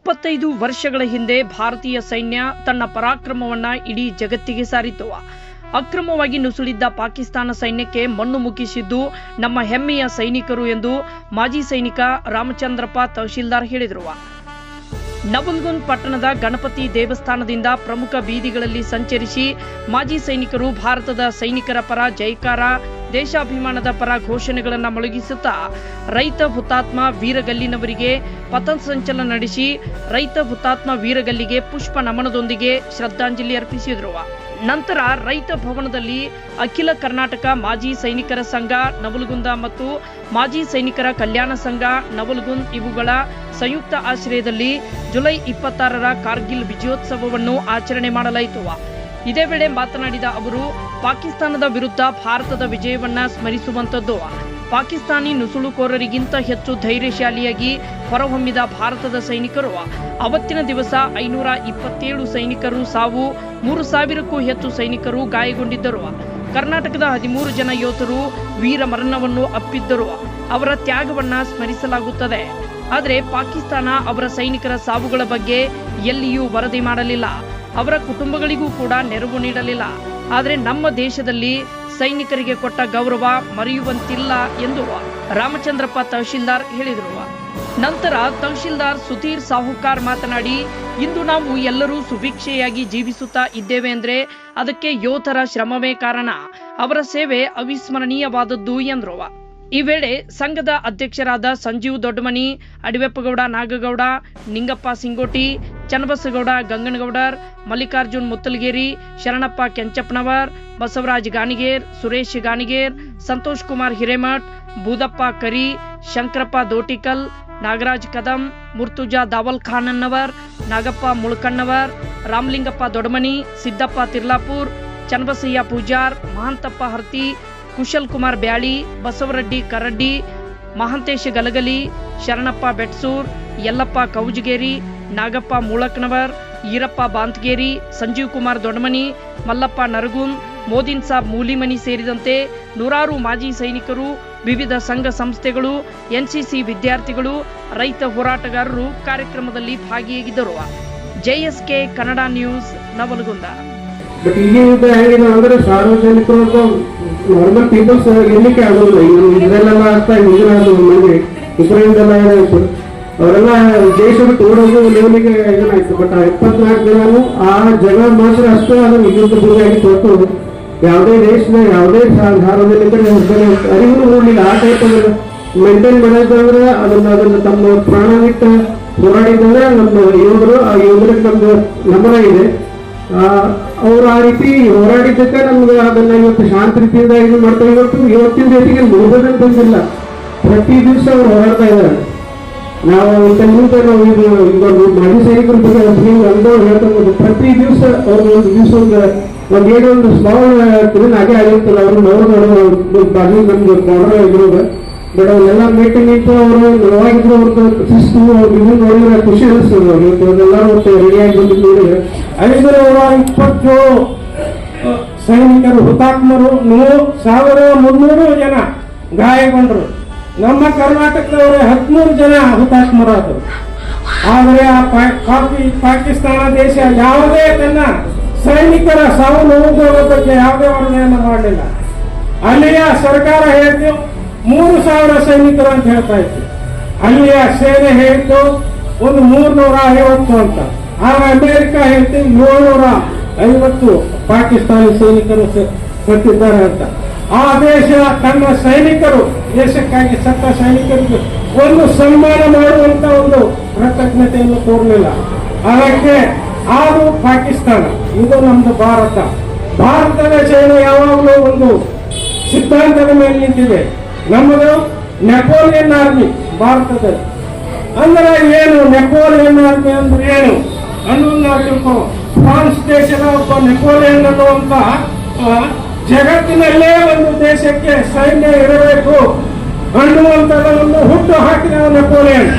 25 ವರ್ಷಗಳ ಹಿಂದೆ ಭಾರತೀಯ ಸೈನ್ಯ ತನ್ನ ಪರಾಕ್ರಮವನ್ನ ಇಡೀ ಜಗತ್ತಿಗೆ ಸಾರಿತು. ಅಕ್ರಮವಾಗಿ ನುಸುಳಿದ್ದ ಪಾಕಿಸ್ತಾನ ಸೈನ್ಯಕ್ಕೆ ಮಣ್ಣು ಮುಗಿಸಿದ್ದು ನಮ್ಮ ಹೆಮ್ಮೆಯ ಸೈನಿಕರು ಎಂದು ಮಾಜಿ ಸೈನಿಕ ರಾಮಚಂದ್ರಪ್ಪ ತಹಶೀಲ್ದಾರ್ ಹೇಳಿದರು. ನವಲ್ಗುಂದ್ ಪಟ್ಟಣದ ಗಣಪತಿ ದೇವಸ್ಥಾನದಿಂದ ಪ್ರಮುಖ ಬೀದಿಗಳಲ್ಲಿ ಸಂಚರಿಸಿ ಮಾಜಿ ಸೈನಿಕರು ಭಾರತದ ಸೈನಿಕರ ಪರ ಜೈಕಾರ, ದೇಶಾಭಿಮಾನದ ಪರ ಘೋಷಣೆಗಳನ್ನು ಮೊಳಗಿಸುತ್ತಾ ರೈತ ಹುತಾತ್ಮ ವೀರಗಲ್ಲಿನವರಿಗೆ ಪಥಸಂಚಲನ ನಡೆಸಿ ರೈತ ಹುತಾತ್ಮ ವೀರಗಲ್ಲಿಗೆ ಪುಷ್ಪ ನಮನದೊಂದಿಗೆ ಶ್ರದ್ಧಾಂಜಲಿ ಅರ್ಪಿಸಿದರು. ನಂತರ ರೈತ ಭವನದಲ್ಲಿ ಅಖಿಲ ಕರ್ನಾಟಕ ಮಾಜಿ ಸೈನಿಕರ ಸಂಘ ನವಲಗುಂದ ಮತ್ತು ಮಾಜಿ ಸೈನಿಕರ ಕಲ್ಯಾಣ ಸಂಘ ನವಲಗುಂದ್ ಇವುಗಳ ಸಂಯುಕ್ತ ಆಶ್ರಯದಲ್ಲಿ ಜುಲೈ 26ರ ಕಾರ್ಗಿಲ್ ವಿಜಯೋತ್ಸವವನ್ನು ಆಚರಣೆ ಮಾಡಲಾಯಿತು. ಇದೇ ವೇಳೆ ಮಾತನಾಡಿದ ಅವರು, ಪಾಕಿಸ್ತಾನದ ವಿರುದ್ಧ ಭಾರತದ ವಿಜಯವನ್ನ ಸ್ಮರಿಸುವಂತದ್ದು. ಪಾಕಿಸ್ತಾನಿ ನುಸುಳುಕೋರರಿಗಿಂತ ಹೆಚ್ಚು ಧೈರ್ಯಶಾಲಿಯಾಗಿ ಹೊರಹೊಮ್ಮಿದ ಭಾರತದ ಸೈನಿಕರು ಅವತ್ತಿನ ದಿವಸ 527 ಸೈನಿಕರು ಸಾವು, 3000ಕ್ಕೂ ಹೆಚ್ಚು ಸೈನಿಕರು ಗಾಯಗೊಂಡಿದ್ದರು. ಕರ್ನಾಟಕದ 13 ಜನ ಯೋಧರು ವೀರ ಮರಣವನ್ನು ಅಪ್ಪಿದ್ದರು. ಅವರ ತ್ಯಾಗವನ್ನ ಸ್ಮರಿಸಲಾಗುತ್ತದೆ. ಆದರೆ ಪಾಕಿಸ್ತಾನ ಅವರ ಸೈನಿಕರ ಸಾವುಗಳ ಬಗ್ಗೆ ಎಲ್ಲಿಯೂ ವರದಿ ಮಾಡಲಿಲ್ಲ. ಅವರ ಕುಟುಂಬಗಳಿಗೂ ಕೂಡ ನೆರವು ನೀಡಲಿಲ್ಲ. ಆದರೆ ನಮ್ಮ ದೇಶದಲ್ಲಿ ಸೈನಿಕರಿಗೆ ಕೊಟ್ಟ ಗೌರವ ಮರೆಯುವಂತಿಲ್ಲ ಎಂದು ರಾಮಚಂದ್ರಪ್ಪ ತಹಶೀಲ್ದಾರ್ ಹೇಳಿದರು. ನಂತರ ತಹಶೀಲ್ದಾರ್ ಸುಧೀರ್ ಸಾಹುಕಾರ್ ಮಾತನಾಡಿ, ಇಂದು ನಾವು ಎಲ್ಲರೂ ಸುಭಿಕ್ಷೆಯಾಗಿ ಜೀವಿಸುತ್ತಾ ಇದ್ದೇವೆ ಅಂದ್ರೆ ಅದಕ್ಕೆ ಯೋಧರ ಶ್ರಮವೇ ಕಾರಣ. ಅವರ ಸೇವೆ ಅವಿಸ್ಮರಣೀಯವಾದದ್ದು ಎಂದರು. ಈ ವೇಳೆ ಸಂಘದ ಅಧ್ಯಕ್ಷರಾದ ಸಂಜೀವ್ ದೊಡ್ಡಮನಿ, ಅಡಿವೆಪ್ಪಗೌಡ ನಾಗಗೌಡ, ನಿಂಗಪ್ಪ ಸಿಂಗೋಟಿ, ಚನ್ನಬಸಗೌಡ ಗಂಗನಗೌಡರ್, ಮಲ್ಲಿಕಾರ್ಜುನ್ ಮುತ್ತಲಗೇರಿ, ಶರಣಪ್ಪ ಕೆಂಚಪ್ಪನವರ್, ಬಸವರಾಜ್ ಗಾಣಿಗೇರ್, ಸುರೇಶ್ ಗಾಣಿಗೇರ್, ಸಂತೋಷ್ ಕುಮಾರ್ ಹಿರೇಮಠ್, ಬೂದಪ್ಪ ಕರಿ, ಶಂಕರಪ್ಪ ದೋಟಿಕಲ್, ನಾಗರಾಜ್ ಕದಂ, ಮುರ್ತುಜಾ ದಾವಲ್ ಖಾನನ್ನವರ್, ನಾಗಪ್ಪ ಮುಳ್ಕಣ್ಣವರ್, ರಾಮಲಿಂಗಪ್ಪ ದೊಡ್ಡಮನಿ, ಸಿದ್ದಪ್ಪ ತಿರ್ಲಾಪುರ್, ಚನ್ನಬಸಯ್ಯ ಪೂಜಾರ್, ಮಹಂತಪ್ಪ ಹರ್ತಿ, ಕುಶಲ್ ಕುಮಾರ್ ಬ್ಯಾಳಿ, ಬಸವರೆಡ್ಡಿ ಕರಡ್ಡಿ, ಮಹಾಂತೇಶ ಗಲಗಲಿ, ಶರಣಪ್ಪ ಬೆಟ್ಸೂರ್, ಯಲ್ಲಪ್ಪ ಕೌಜಗೇರಿ, ನಾಗಪ್ಪ ಮೂಳಕ್ನವರ್, ಈರಪ್ಪ ಬಾಂತ್ಗೇರಿ, ಸಂಜೀವ್ ಕುಮಾರ್ ದೊಡ್ಡಮನಿ, ಮಲ್ಲಪ್ಪ ನರಗುಂದ್, ಮೋದಿನ್ ಸಾಬ್ ಮೂಲಿಮನಿ ಸೇರಿದಂತೆ ನೂರಾರು ಮಾಜಿ ಸೈನಿಕರು, ವಿವಿಧ ಸಂಘ ಸಂಸ್ಥೆಗಳು, ಎನ್ಸಿಸಿ ವಿದ್ಯಾರ್ಥಿಗಳು, ರೈತ ಹೋರಾಟಗಾರರು ಕಾರ್ಯಕ್ರಮದಲ್ಲಿ ಭಾಗಿಯಾಗಿದ್ದರು. JSK Kannada news, Navalgund. But ಈಗಿನ ಯುದ್ಧ ಹೆಂಗಿದೆ ಅಂದ್ರೆ ಸಾರ್ವಜನಿಕರು ನಾರ್ಮಲ್ ಪೀಪಲ್ಸ್ ಗೆಲ್ಲಿಕ್ಕೆ ಆಗೋದಿಲ್ಲ. ಇದೆಲ್ಲ ಆಗ್ತಾ ಇಸ್ರೇಲ್ ಮಂದಿ ಉಕ್ರೇನ್ದೆಲ್ಲ ಏನಾಯ್ತು, ಅವರೆಲ್ಲ ದೇಶ ಬಿಟ್ಟು ಓಡೋದು ಲೆವೆಲಿಗೆ ಇದನ್ನಾಯ್ತು. ಬಟ್ 24 ಜನನು ಆ ಜಗ ಮಾತ್ರ ಅಷ್ಟೇ ಅದನ್ನು ಯುದ್ಧ ಗುರಿಯಾಗಿ ಕೊಟ್ಟು ಯಾವುದೇ ದೇಶದ ಯಾವುದೇ ಸಾರ್ವಜನಿಕರ ಅರಿವು ನೋಡ್ಲಿಲ್ಲ. ಆ ಟೈಪ್ ಮೇಂಟೈನ್ ಮಾಡೋದಂದ್ರೆ ಅದನ್ನ ತಮ್ಮ ಪ್ರಾಣವಿಟ್ಟು ಹೋರಾಡಿದ್ರೆ ನಮ್ಮ ಯೋಧರು, ಆ ಯೋಧರಿಗೆ ನಮ್ದು ನಮನ ಇದೆ. ಅವ್ರು ಆ ರೀತಿ ಹೋರಾಡಿದ್ದಕ್ಕೆ ನಮ್ಗೆ ಅದನ್ನ ಇವತ್ತು ಶಾಂತ ರೀತಿಯಿಂದ ಇದು ಮಾಡ್ತಾರೆ. ಇವತ್ತಿನ ಜೊತೆಗೆ ಮುಗಿದಂತ ಬಂದಿಲ್ಲ, ಪ್ರತಿ ದಿವಸ ಅವ್ರು ಹೋರಾಡ್ತಾ ಇದ್ದಾರೆ. ನಾವು ಇಂಥ ಮುಂದೆ ನಾವು ಇದು ಮಾಜಿ ಸೈನಿಕರ ಬಗ್ಗೆ ಒಂದು ಹೇಳ್ಕೊಂಡು ಪ್ರತಿ ದಿವಸ ಅವ್ರು ಒಂದು ದಿವಸ ಒಂದು ಸ್ಮಾಲ್ ಇದನ್ನ ಹಾಗೆ ಆಗಿರ್ತಲ್ಲ. ಅವ್ರು ಬಾಗಿ ನಮ್ಗೆ ಬಾರ್ಡರ್ ಇದ್ರು. ಬಟ್ ಅವರೆಲ್ಲ ಮೀಟಿಂಗ್ ನಿಂತು ಅವರು ನವಾಗಿದ್ರು. ಅವ್ರದ್ದು ಶಿಸ್ತು ಇದನ್ನು ನೋಡಿದ್ರೆ ಖುಷಿ ಅನಿಸ್ತದೆ. ಅವರೆಲ್ಲ ರೆಡಿಯಾಗಿ ಬಂದಿದ್ದು ನೋಡಿದ್ರೆ 527 ಸೈನಿಕರು ಹುತಾತ್ಮರು, 1300 ಜನ ಗಾಯಗೊಂಡರು. ನಮ್ಮ ಕರ್ನಾಟಕದವರೇ 13 ಜನ ಹುತಾತ್ಮರಾದರು. ಆದರೆ ಆ ಪಾಕಿಸ್ತಾನ ದೇಶ ಯಾವುದೇ ತನ್ನ ಸೈನಿಕರ ಸಾವು ನೋವುಗಳ ಬಗ್ಗೆ ಯಾವುದೇ ವರದಿಯನ್ನು ಮಾಡಲಿಲ್ಲ. ಅಲ್ಲಿಯ ಸರ್ಕಾರ ಹೇಳಿದ್ದು 3000 ಸೈನಿಕರು ಅಂತ ಹೇಳ್ತಾ ಇತ್ತು. ಅಲ್ಲಿಯ ಸೇನೆ ಹೇಳಿದ್ದು ಒಂದು 350 ಅಂತ. ಆಗ ಅಮೆರಿಕ ಹೇಳ್ತಿ 750 ಪಾಕಿಸ್ತಾನಿ ಸೈನಿಕರು ಸತ್ತಿದ್ದಾರೆ ಅಂತ. ಆ ದೇಶ ತನ್ನ ಸೈನಿಕರು, ದೇಶಕ್ಕಾಗಿ ಸತ್ತ ಸೈನಿಕರಿಗೆ ಒಂದು ಸನ್ಮಾನ ಮಾಡುವಂತ ಒಂದು ಕೃತಜ್ಞತೆಯನ್ನು ತೋರಲಿಲ್ಲ. ಅದಕ್ಕೆ ಅದು ಪಾಕಿಸ್ತಾನ, ಇದು ನಮ್ದು ಭಾರತ. ಭಾರತದ ಸೇನೆ ಯಾವಾಗಲೂ ಒಂದು ಸಿದ್ಧಾಂತದ ಮೇಲೆ ನಿಂತಿದೆ. ನಮ್ಮದು ನೆಪೋಲಿಯನ್ ಆರ್ಮಿ ಭಾರತದಲ್ಲಿ. ಅಂದ್ರೆ ಏನು ನೆಪೋಲಿಯನ್ ಆರ್ಮಿ ಅಂದ್ರೆ ಏನು ಅನ್ನೋದು ನಾವು ತಿಳ್ಕೋ. ಫ್ರಾನ್ಸ್ ದೇಶದ ಒಬ್ಬ ನೆಪೋಲಿಯನ್ ಅನ್ನುವಂತ ಜಗತ್ತಿನಲ್ಲೇ ಒಂದು ದೇಶಕ್ಕೆ ಸೈನ್ಯ ಇರಬೇಕು ಅನ್ನುವಂಥದ್ದನ್ನು ಹುಟ್ಟು ಹಾಕಿದ ನೆಪೋಲಿಯನ್.